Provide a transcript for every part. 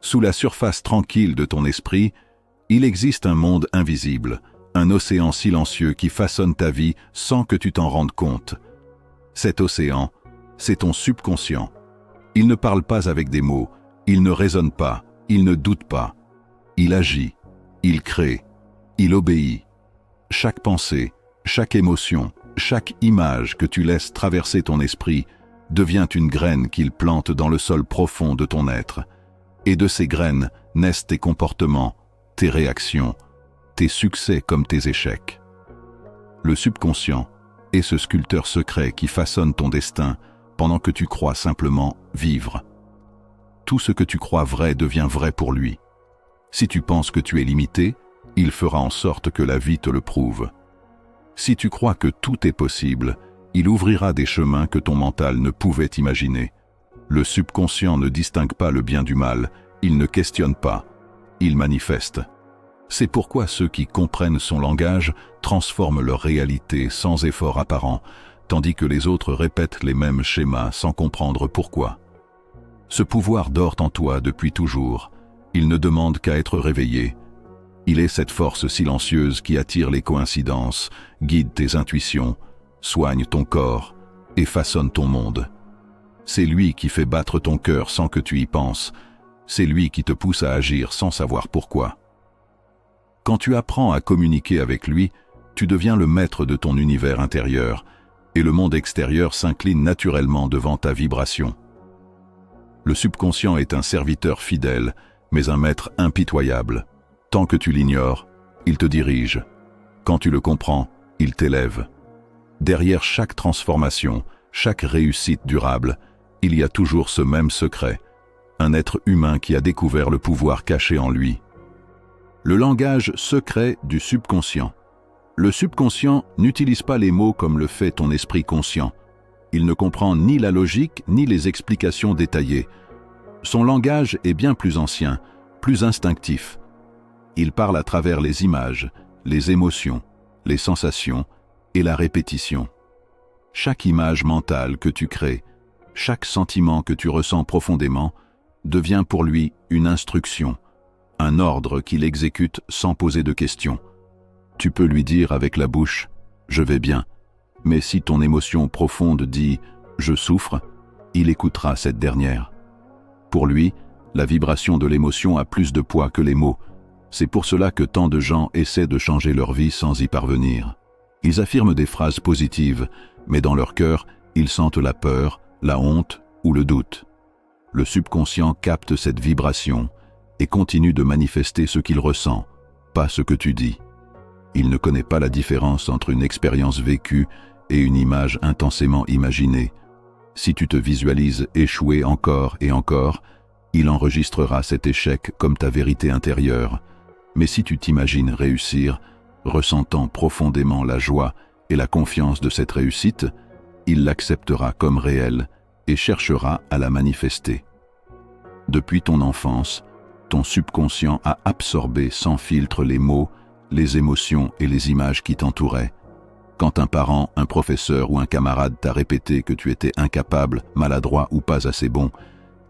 Sous la surface tranquille de ton esprit, il existe un monde invisible, un océan silencieux qui façonne ta vie sans que tu t'en rendes compte. Cet océan, c'est ton subconscient. Il ne parle pas avec des mots, il ne raisonne pas, il ne doute pas. Il agit, il crée, il obéit. Chaque pensée, chaque émotion, chaque image que tu laisses traverser ton esprit devient une graine qu'il plante dans le sol profond de ton être. Et de ces graines naissent tes comportements, tes réactions, tes succès comme tes échecs. Le subconscient est ce sculpteur secret qui façonne ton destin pendant que tu crois simplement vivre. Tout ce que tu crois vrai devient vrai pour lui. Si tu penses que tu es limité, il fera en sorte que la vie te le prouve. Si tu crois que tout est possible, il ouvrira des chemins que ton mental ne pouvait imaginer. Le subconscient ne distingue pas le bien du mal, il ne questionne pas, il manifeste. C'est pourquoi ceux qui comprennent son langage transforment leur réalité sans effort apparent, tandis que les autres répètent les mêmes schémas sans comprendre pourquoi. Ce pouvoir dort en toi depuis toujours, il ne demande qu'à être réveillé. Il est cette force silencieuse qui attire les coïncidences, guide tes intuitions, soigne ton corps et façonne ton monde. C'est lui qui fait battre ton cœur sans que tu y penses. C'est lui qui te pousse à agir sans savoir pourquoi. Quand tu apprends à communiquer avec lui, tu deviens le maître de ton univers intérieur, et le monde extérieur s'incline naturellement devant ta vibration. Le subconscient est un serviteur fidèle, mais un maître impitoyable. Tant que tu l'ignores, il te dirige. Quand tu le comprends, il t'élève. Derrière chaque transformation, chaque réussite durable, il y a toujours ce même secret, un être humain qui a découvert le pouvoir caché en lui. Le langage secret du subconscient. Le subconscient n'utilise pas les mots comme le fait ton esprit conscient. Il ne comprend ni la logique ni les explications détaillées. Son langage est bien plus ancien, plus instinctif. Il parle à travers les images, les émotions, les sensations et la répétition. Chaque image mentale que tu crées, chaque sentiment que tu ressens profondément, devient pour lui une instruction, un ordre qu'il exécute sans poser de questions. Tu peux lui dire avec la bouche « je vais bien », mais si ton émotion profonde dit « je souffre », il écoutera cette dernière. Pour lui, la vibration de l'émotion a plus de poids que les mots. C'est pour cela que tant de gens essaient de changer leur vie sans y parvenir. Ils affirment des phrases positives, mais dans leur cœur, ils sentent la peur, la honte ou le doute. Le subconscient capte cette vibration et continue de manifester ce qu'il ressent, pas ce que tu dis. Il ne connaît pas la différence entre une expérience vécue et une image intensément imaginée. Si tu te visualises échouer encore et encore, il enregistrera cet échec comme ta vérité intérieure. Mais si tu t'imagines réussir, ressentant profondément la joie et la confiance de cette réussite, il l'acceptera comme réelle et cherchera à la manifester. Depuis ton enfance, ton subconscient a absorbé sans filtre les mots, les émotions et les images qui t'entouraient. Quand un parent, un professeur ou un camarade t'a répété que tu étais incapable, maladroit ou pas assez bon,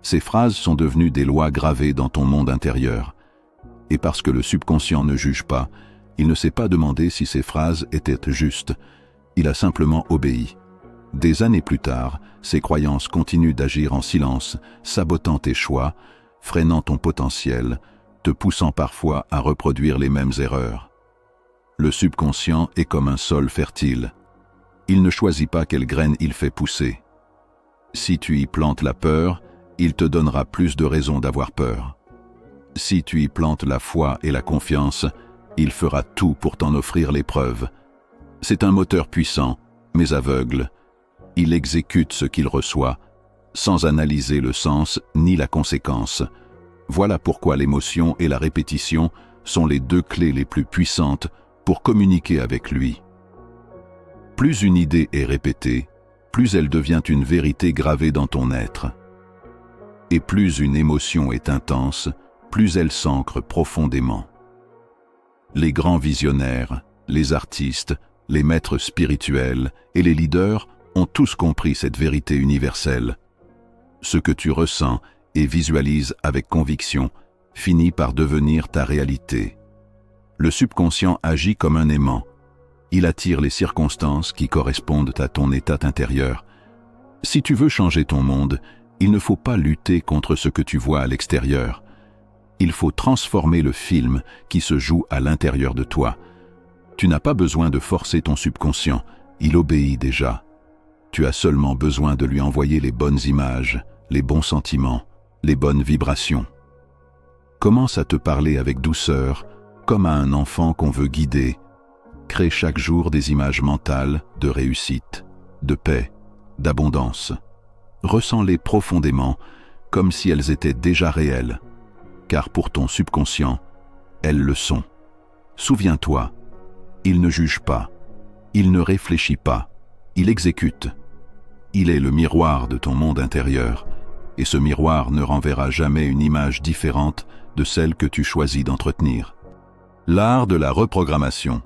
ces phrases sont devenues des lois gravées dans ton monde intérieur. Et parce que le subconscient ne juge pas, il ne s'est pas demandé si ces phrases étaient justes. Il a simplement obéi. Des années plus tard, ces croyances continuent d'agir en silence, sabotant tes choix, freinant ton potentiel, te poussant parfois à reproduire les mêmes erreurs. Le subconscient est comme un sol fertile. Il ne choisit pas quelle graine il fait pousser. Si tu y plantes la peur, il te donnera plus de raisons d'avoir peur. Si tu y plantes la foi et la confiance, il fera tout pour t'en offrir les preuves. C'est un moteur puissant, mais aveugle. Il exécute ce qu'il reçoit, sans analyser le sens ni la conséquence. Voilà pourquoi l'émotion et la répétition sont les deux clés les plus puissantes pour communiquer avec lui. Plus une idée est répétée, plus elle devient une vérité gravée dans ton être. Et plus une émotion est intense, plus elle s'ancre profondément. Les grands visionnaires, les artistes, les maîtres spirituels et les leaders ont tous compris cette vérité universelle. Ce que tu ressens et visualise avec conviction, finit par devenir ta réalité. Le subconscient agit comme un aimant. Il attire les circonstances qui correspondent à ton état intérieur. Si tu veux changer ton monde, il ne faut pas lutter contre ce que tu vois à l'extérieur. Il faut transformer le film qui se joue à l'intérieur de toi. Tu n'as pas besoin de forcer ton subconscient, il obéit déjà. Tu as seulement besoin de lui envoyer les bonnes images, les bons sentiments, les bonnes vibrations. Commence à te parler avec douceur, comme à un enfant qu'on veut guider. Crée chaque jour des images mentales de réussite, de paix, d'abondance. Ressens-les profondément, comme si elles étaient déjà réelles, car pour ton subconscient, elles le sont. Souviens-toi, il ne juge pas, il ne réfléchit pas, il exécute. Il est le miroir de ton monde intérieur, et ce miroir ne renverra jamais une image différente de celle que tu choisis d'entretenir. L'art de la reprogrammation.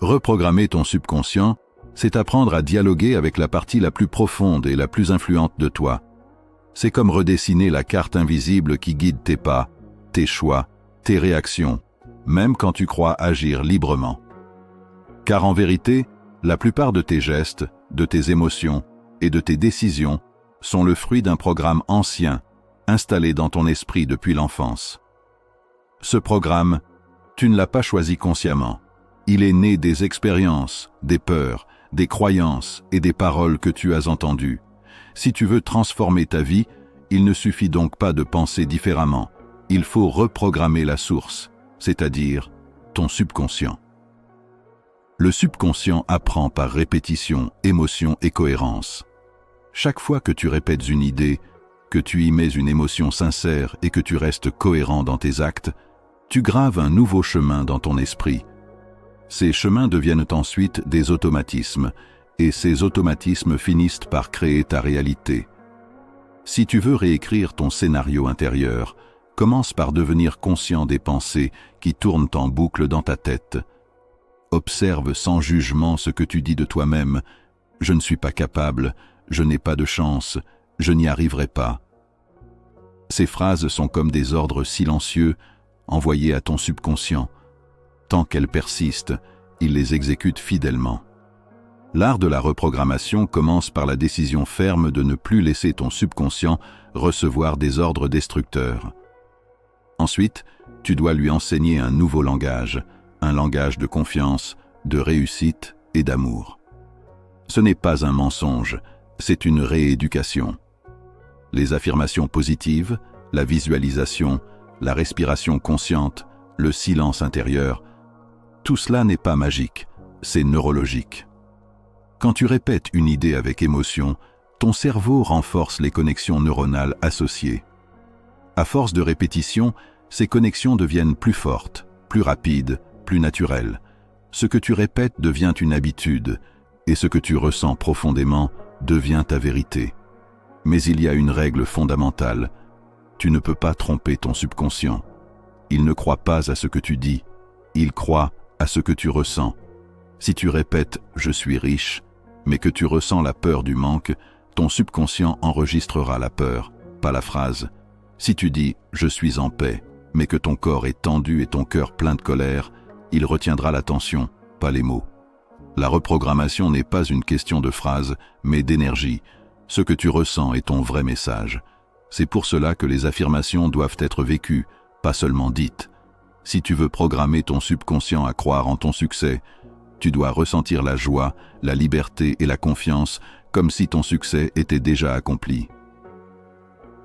Reprogrammer ton subconscient, c'est apprendre à dialoguer avec la partie la plus profonde et la plus influente de toi. C'est comme redessiner la carte invisible qui guide tes pas, tes choix, tes réactions, même quand tu crois agir librement. Car en vérité, la plupart de tes gestes, de tes émotions et de tes décisions sont le fruit d'un programme ancien, installé dans ton esprit depuis l'enfance. Ce programme, tu ne l'as pas choisi consciemment. Il est né des expériences, des peurs, des croyances et des paroles que tu as entendues. Si tu veux transformer ta vie, il ne suffit donc pas de penser différemment. Il faut reprogrammer la source, c'est-à-dire ton subconscient. Le subconscient apprend par répétition, émotion et cohérence. Chaque fois que tu répètes une idée, que tu y mets une émotion sincère et que tu restes cohérent dans tes actes, tu graves un nouveau chemin dans ton esprit. Ces chemins deviennent ensuite des automatismes, et ces automatismes finissent par créer ta réalité. Si tu veux réécrire ton scénario intérieur, commence par devenir conscient des pensées qui tournent en boucle dans ta tête. Observe sans jugement ce que tu dis de toi-même. « Je ne suis pas capable, je n'ai pas de chance, je n'y arriverai pas. » Ces phrases sont comme des ordres silencieux envoyés à ton subconscient. Tant qu'elles persistent, il les exécute fidèlement. L'art de la reprogrammation commence par la décision ferme de ne plus laisser ton subconscient recevoir des ordres destructeurs. Ensuite, tu dois lui enseigner un nouveau langage, un langage de confiance, de réussite et d'amour. Ce n'est pas un mensonge, c'est une rééducation. Les affirmations positives, la visualisation, la respiration consciente, le silence intérieur, tout cela n'est pas magique, c'est neurologique. Quand tu répètes une idée avec émotion, ton cerveau renforce les connexions neuronales associées. À force de répétition, ces connexions deviennent plus fortes, plus rapides, plus naturelles. Ce que tu répètes devient une habitude, et ce que tu ressens profondément devient ta vérité. Mais il y a une règle fondamentale. Tu ne peux pas tromper ton subconscient. Il ne croit pas à ce que tu dis, il croit à ce que tu ressens. Si tu répètes « je suis riche », mais que tu ressens la peur du manque, ton subconscient enregistrera la peur, pas la phrase. Si tu dis « je suis en paix », mais que ton corps est tendu et ton cœur plein de colère, il retiendra l'attention, pas les mots. La reprogrammation n'est pas une question de phrase, mais d'énergie. Ce que tu ressens est ton vrai message. C'est pour cela que les affirmations doivent être vécues, pas seulement dites. Si tu veux programmer ton subconscient à croire en ton succès, tu dois ressentir la joie, la liberté et la confiance comme si ton succès était déjà accompli.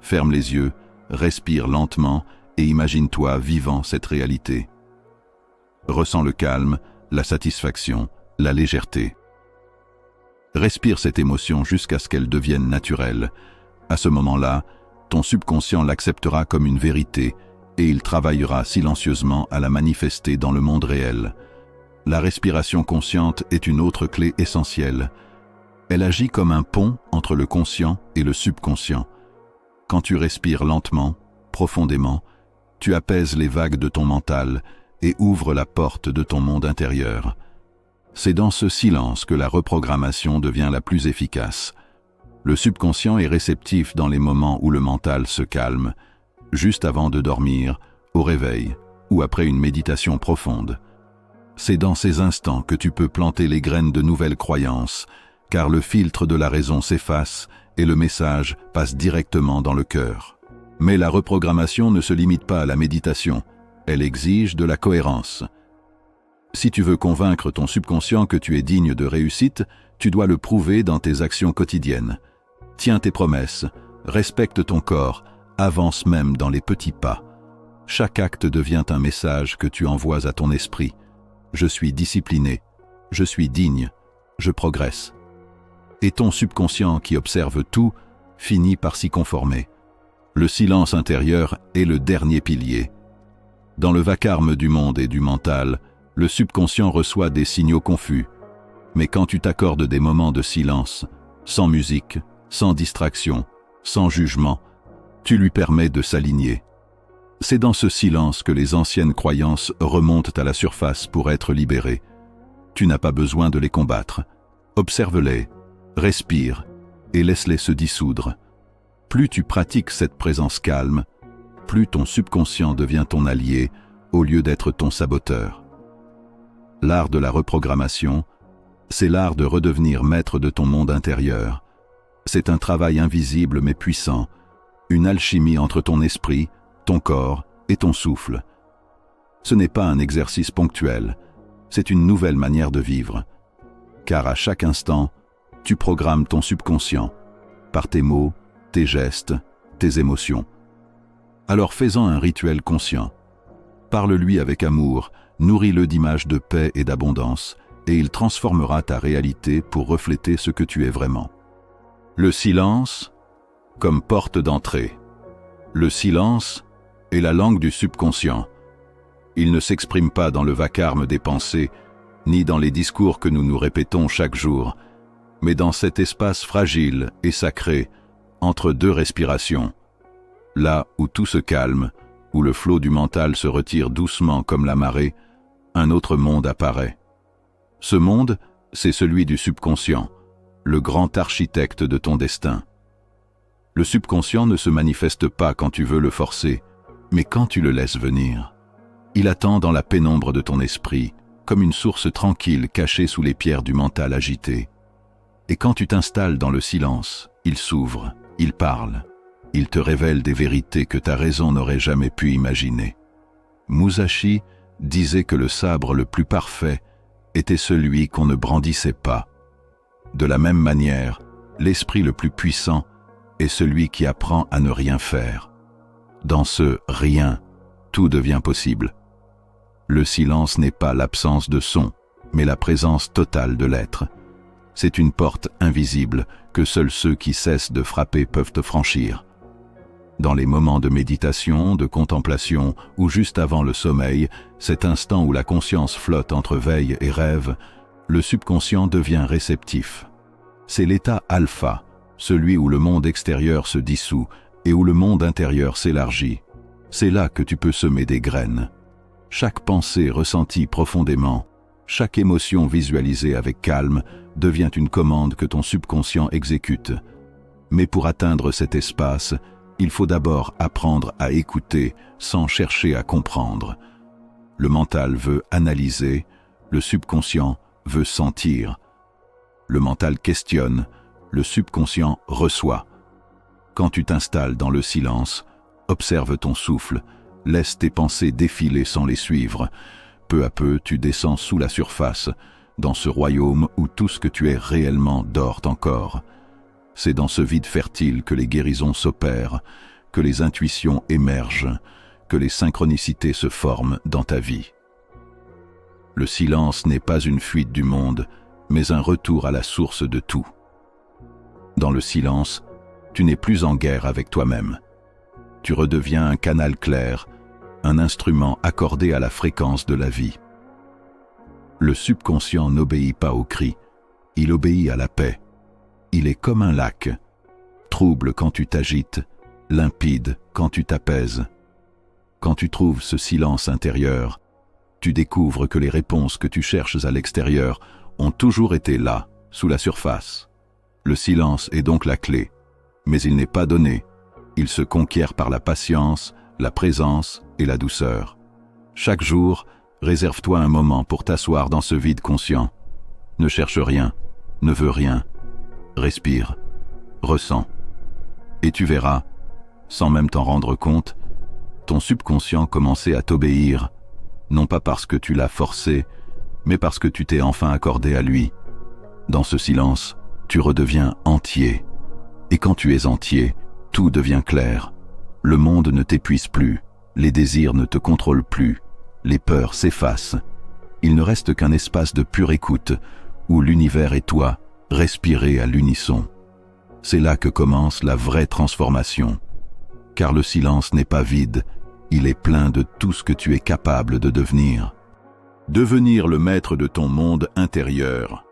Ferme les yeux, respire lentement et imagine-toi vivant cette réalité. Ressens le calme, la satisfaction, la légèreté. Respire cette émotion jusqu'à ce qu'elle devienne naturelle. À ce moment-là, ton subconscient l'acceptera comme une vérité et il travaillera silencieusement à la manifester dans le monde réel. La respiration consciente est une autre clé essentielle. Elle agit comme un pont entre le conscient et le subconscient. Quand tu respires lentement, profondément, tu apaises les vagues de ton mental et ouvres la porte de ton monde intérieur. C'est dans ce silence que la reprogrammation devient la plus efficace. Le subconscient est réceptif dans les moments où le mental se calme, juste avant de dormir, au réveil ou après une méditation profonde. C'est dans ces instants que tu peux planter les graines de nouvelles croyances, car le filtre de la raison s'efface et le message passe directement dans le cœur. Mais la reprogrammation ne se limite pas à la méditation, elle exige de la cohérence. Si tu veux convaincre ton subconscient que tu es digne de réussite, tu dois le prouver dans tes actions quotidiennes. Tiens tes promesses, respecte ton corps, avance même dans les petits pas. Chaque acte devient un message que tu envoies à ton esprit. Je suis discipliné, je suis digne, je progresse. Et ton subconscient qui observe tout finit par s'y conformer. Le silence intérieur est le dernier pilier. Dans le vacarme du monde et du mental, le subconscient reçoit des signaux confus. Mais quand tu t'accordes des moments de silence, sans musique, sans distraction, sans jugement, tu lui permets de s'aligner. C'est dans ce silence que les anciennes croyances remontent à la surface pour être libérées. Tu n'as pas besoin de les combattre. Observe-les, respire et laisse-les se dissoudre. Plus tu pratiques cette présence calme, plus ton subconscient devient ton allié au lieu d'être ton saboteur. L'art de la reprogrammation, c'est l'art de redevenir maître de ton monde intérieur. C'est un travail invisible mais puissant, une alchimie entre ton esprit, ton corps et ton souffle. Ce n'est pas un exercice ponctuel, c'est une nouvelle manière de vivre. Car à chaque instant, tu programmes ton subconscient, par tes mots, tes gestes, tes émotions. Alors fais-en un rituel conscient. Parle-lui avec amour, nourris-le d'images de paix et d'abondance, et il transformera ta réalité pour refléter ce que tu es vraiment. Le silence comme porte d'entrée. Le silence est la langue du subconscient. Il ne s'exprime pas dans le vacarme des pensées, ni dans les discours que nous nous répétons chaque jour, mais dans cet espace fragile et sacré, entre deux respirations. Là où tout se calme, où le flot du mental se retire doucement comme la marée, un autre monde apparaît. Ce monde, c'est celui du subconscient, le grand architecte de ton destin. Le subconscient ne se manifeste pas quand tu veux le forcer, mais quand tu le laisses venir. Il attend dans la pénombre de ton esprit, comme une source tranquille cachée sous les pierres du mental agité. Et quand tu t'installes dans le silence, il s'ouvre, il parle, il te révèle des vérités que ta raison n'aurait jamais pu imaginer. Musashi disait que le sabre le plus parfait était celui qu'on ne brandissait pas. De la même manière, l'esprit le plus puissant est celui qui apprend à ne rien faire. Dans ce rien, tout devient possible. Le silence n'est pas l'absence de son, mais la présence totale de l'être. C'est une porte invisible que seuls ceux qui cessent de frapper peuvent franchir. Dans les moments de méditation, de contemplation ou juste avant le sommeil, cet instant où la conscience flotte entre veille et rêve, le subconscient devient réceptif. C'est l'état alpha, celui où le monde extérieur se dissout et où le monde intérieur s'élargit. C'est là que tu peux semer des graines. Chaque pensée ressentie profondément, chaque émotion visualisée avec calme devient une commande que ton subconscient exécute. Mais pour atteindre cet espace, il faut d'abord apprendre à écouter sans chercher à comprendre. Le mental veut analyser, le subconscient veut sentir. Le mental questionne, le subconscient reçoit. Quand tu t'installes dans le silence, observe ton souffle, laisse tes pensées défiler sans les suivre. Peu à peu, tu descends sous la surface, dans ce royaume où tout ce que tu es réellement dort encore. C'est dans ce vide fertile que les guérisons s'opèrent, que les intuitions émergent, que les synchronicités se forment dans ta vie. Le silence n'est pas une fuite du monde, mais un retour à la source de tout. Dans le silence, tu n'es plus en guerre avec toi-même. Tu redeviens un canal clair, un instrument accordé à la fréquence de la vie. Le subconscient n'obéit pas aux cris, il obéit à la paix. Il est comme un lac, trouble quand tu t'agites, limpide quand tu t'apaises. Quand tu trouves ce silence intérieur, tu découvres que les réponses que tu cherches à l'extérieur ont toujours été là, sous la surface. Le silence est donc la clé, mais il n'est pas donné. Il se conquiert par la patience, la présence et la douceur. Chaque jour, réserve-toi un moment pour t'asseoir dans ce vide conscient. Ne cherche rien, ne veux rien. Respire, ressens. Et tu verras, sans même t'en rendre compte, ton subconscient commencer à t'obéir, non pas parce que tu l'as forcé, mais parce que tu t'es enfin accordé à lui. Dans ce silence, tu redeviens entier. Et quand tu es entier, tout devient clair. Le monde ne t'épuise plus, les désirs ne te contrôlent plus, les peurs s'effacent. Il ne reste qu'un espace de pure écoute, où l'univers et toi respirez à l'unisson. C'est là que commence la vraie transformation. Car le silence n'est pas vide, il est plein de tout ce que tu es capable de devenir. Devenir le maître de ton monde intérieur.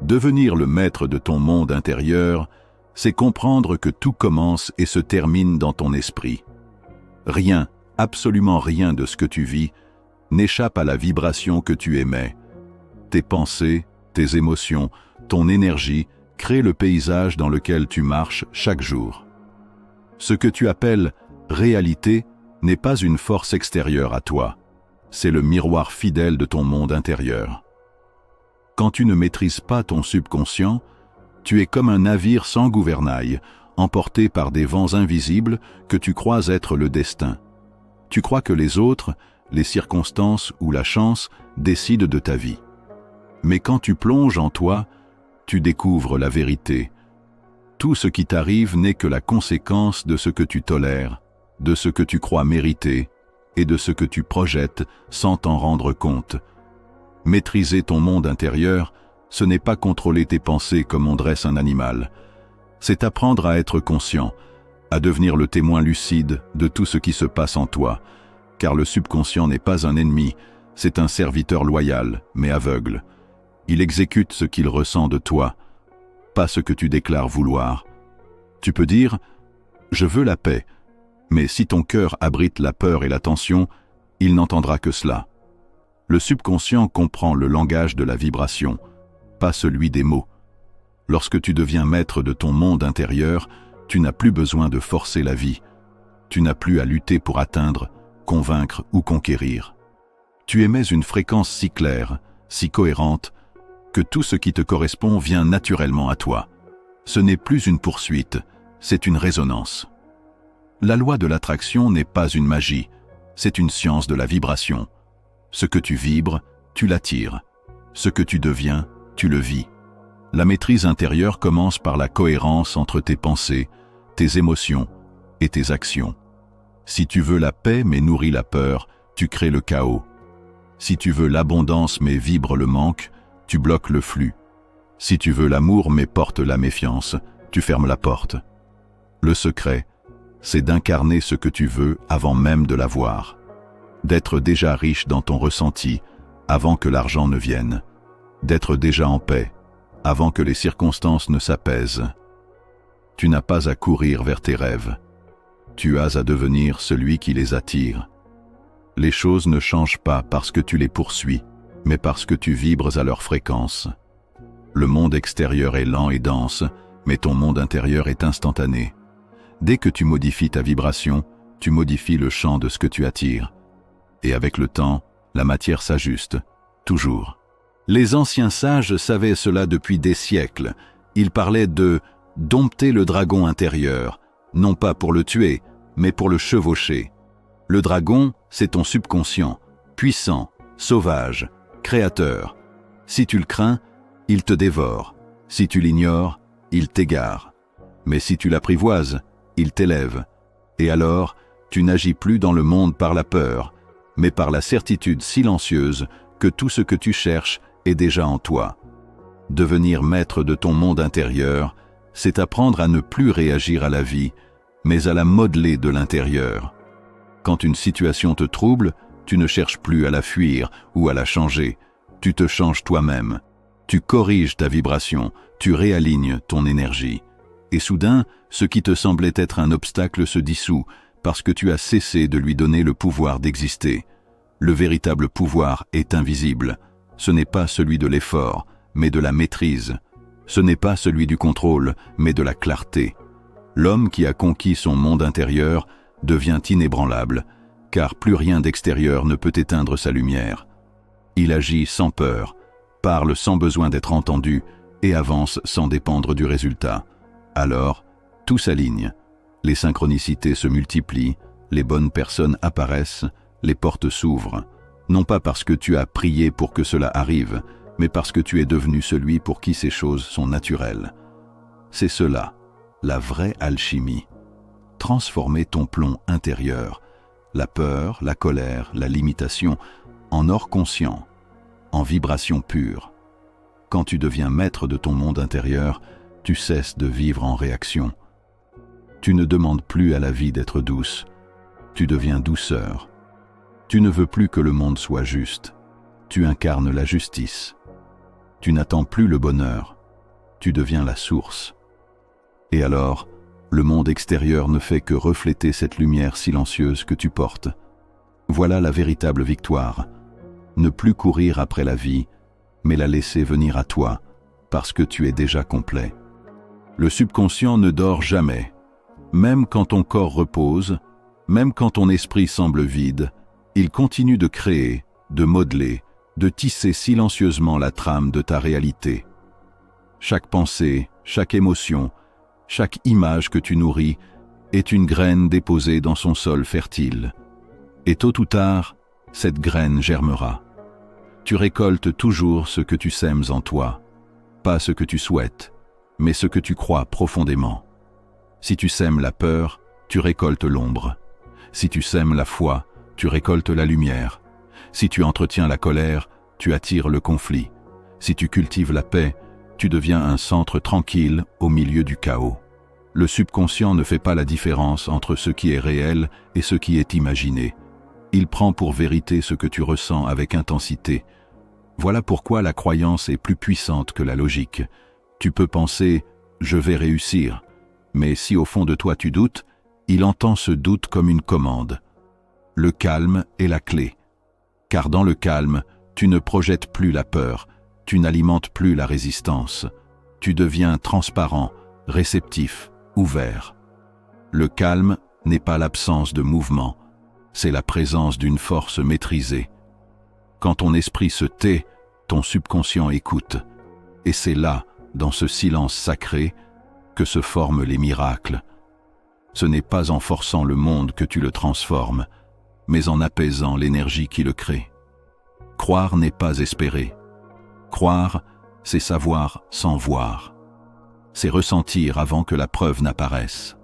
Devenir le maître de ton monde intérieur, c'est comprendre que tout commence et se termine dans ton esprit. Rien, absolument rien de ce que tu vis, n'échappe à la vibration que tu émets. Tes pensées, tes émotions, ton énergie créent le paysage dans lequel tu marches chaque jour. Ce que tu appelles réalité n'est pas une force extérieure à toi, c'est le miroir fidèle de ton monde intérieur. Quand tu ne maîtrises pas ton subconscient, tu es comme un navire sans gouvernail, emporté par des vents invisibles que tu crois être le destin. Tu crois que les autres, les circonstances ou la chance décident de ta vie. Mais quand tu plonges en toi, tu découvres la vérité. Tout ce qui t'arrive n'est que la conséquence de ce que tu tolères, de ce que tu crois mériter et de ce que tu projettes sans t'en rendre compte. Maîtriser ton monde intérieur, ce n'est pas contrôler tes pensées comme on dresse un animal. C'est apprendre à être conscient, à devenir le témoin lucide de tout ce qui se passe en toi, car le subconscient n'est pas un ennemi, c'est un serviteur loyal, mais aveugle. Il exécute ce qu'il ressent de toi, pas ce que tu déclares vouloir. Tu peux dire « Je veux la paix », mais si ton cœur abrite la peur et la tension, il n'entendra que cela. Le subconscient comprend le langage de la vibration, pas celui des mots. Lorsque tu deviens maître de ton monde intérieur, tu n'as plus besoin de forcer la vie. Tu n'as plus à lutter pour atteindre, convaincre ou conquérir. Tu émets une fréquence si claire, si cohérente, que tout ce qui te correspond vient naturellement à toi. Ce n'est plus une poursuite, c'est une résonance. La loi de l'attraction n'est pas une magie, c'est une science de la vibration. Ce que tu vibres, tu l'attires. Ce que tu deviens, tu le vis. La maîtrise intérieure commence par la cohérence entre tes pensées, tes émotions et tes actions. Si tu veux la paix mais nourris la peur, tu crées le chaos. Si tu veux l'abondance mais vibres le manque, tu bloques le flux. Si tu veux l'amour mais portes la méfiance, tu fermes la porte. Le secret, c'est d'incarner ce que tu veux avant même de l'avoir. D'être déjà riche dans ton ressenti avant que l'argent ne vienne. D'être déjà en paix avant que les circonstances ne s'apaisent. Tu n'as pas à courir vers tes rêves. Tu as à devenir celui qui les attire. Les choses ne changent pas parce que tu les poursuis, mais parce que tu vibres à leur fréquence. Le monde extérieur est lent et dense, mais ton monde intérieur est instantané. Dès que tu modifies ta vibration, tu modifies le champ de ce que tu attires. Et avec le temps, la matière s'ajuste, toujours. Les anciens sages savaient cela depuis des siècles. Ils parlaient de « dompter le dragon intérieur », non pas pour le tuer, mais pour le chevaucher. Le dragon, c'est ton subconscient, puissant, sauvage, créateur. Si tu le crains, il te dévore. Si tu l'ignores, il t'égare. Mais si tu l'apprivoises, il t'élève. Et alors, tu n'agis plus dans le monde par la peur, mais par la certitude silencieuse que tout ce que tu cherches est déjà en toi. Devenir maître de ton monde intérieur, c'est apprendre à ne plus réagir à la vie, mais à la modeler de l'intérieur. Quand une situation te trouble, tu ne cherches plus à la fuir ou à la changer, tu te changes toi-même. Tu corriges ta vibration, tu réalignes ton énergie. Et soudain, ce qui te semblait être un obstacle se dissout, parce que tu as cessé de lui donner le pouvoir d'exister. Le véritable pouvoir est invisible. Ce n'est pas celui de l'effort, mais de la maîtrise. Ce n'est pas celui du contrôle, mais de la clarté. L'homme qui a conquis son monde intérieur devient inébranlable, car plus rien d'extérieur ne peut éteindre sa lumière. Il agit sans peur, parle sans besoin d'être entendu et avance sans dépendre du résultat. Alors, tout s'aligne, les synchronicités se multiplient, les bonnes personnes apparaissent, les portes s'ouvrent, non pas parce que tu as prié pour que cela arrive, mais parce que tu es devenu celui pour qui ces choses sont naturelles. C'est cela, la vraie alchimie. Transformer ton plomb intérieur, la peur, la colère, la limitation, en or conscient, en vibration pure. Quand tu deviens maître de ton monde intérieur, tu cesses de vivre en réaction. Tu ne demandes plus à la vie d'être douce, tu deviens douceur. Tu ne veux plus que le monde soit juste, tu incarnes la justice. Tu n'attends plus le bonheur, tu deviens la source. Et alors, le monde extérieur ne fait que refléter cette lumière silencieuse que tu portes. Voilà la véritable victoire. Ne plus courir après la vie, mais la laisser venir à toi, parce que tu es déjà complet. Le subconscient ne dort jamais. Même quand ton corps repose, même quand ton esprit semble vide, il continue de créer, de modeler, de tisser silencieusement la trame de ta réalité. Chaque pensée, chaque émotion, chaque image que tu nourris est une graine déposée dans son sol fertile. Et tôt ou tard, cette graine germera. Tu récoltes toujours ce que tu sèmes en toi, pas ce que tu souhaites, mais ce que tu crois profondément. Si tu sèmes la peur, tu récoltes l'ombre. Si tu sèmes la foi, tu récoltes la lumière. Si tu entretiens la colère, tu attires le conflit. Si tu cultives la paix, tu deviens un centre tranquille au milieu du chaos. Le subconscient ne fait pas la différence entre ce qui est réel et ce qui est imaginé. Il prend pour vérité ce que tu ressens avec intensité. Voilà pourquoi la croyance est plus puissante que la logique. Tu peux penser « je vais réussir », mais si au fond de toi tu doutes, il entend ce doute comme une commande. Le calme est la clé. Car dans le calme, tu ne projettes plus la peur, tu n'alimentes plus la résistance. Tu deviens transparent, réceptif, ouvert. Le calme n'est pas l'absence de mouvement, c'est la présence d'une force maîtrisée. Quand ton esprit se tait, ton subconscient écoute. Et c'est là, dans ce silence sacré, que se forment les miracles. Ce n'est pas en forçant le monde que tu le transformes, mais en apaisant l'énergie qui le crée. Croire n'est pas espérer. Croire, c'est savoir sans voir. C'est ressentir avant que la preuve n'apparaisse.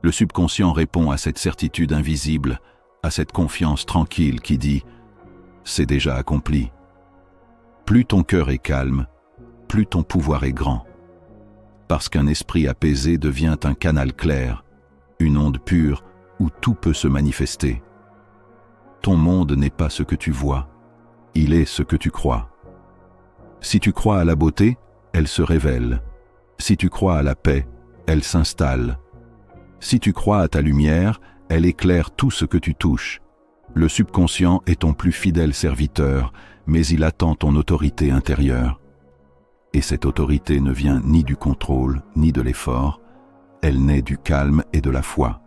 Le subconscient répond à cette certitude invisible, à cette confiance tranquille qui dit « c'est déjà accompli ». Plus ton cœur est calme, plus ton pouvoir est grand. Parce qu'un esprit apaisé devient un canal clair, une onde pure où tout peut se manifester. Ton monde n'est pas ce que tu vois, il est ce que tu crois. Si tu crois à la beauté, elle se révèle. Si tu crois à la paix, elle s'installe. Si tu crois à ta lumière, elle éclaire tout ce que tu touches. Le subconscient est ton plus fidèle serviteur, mais il attend ton autorité intérieure. Et cette autorité ne vient ni du contrôle, ni de l'effort, elle naît du calme et de la foi.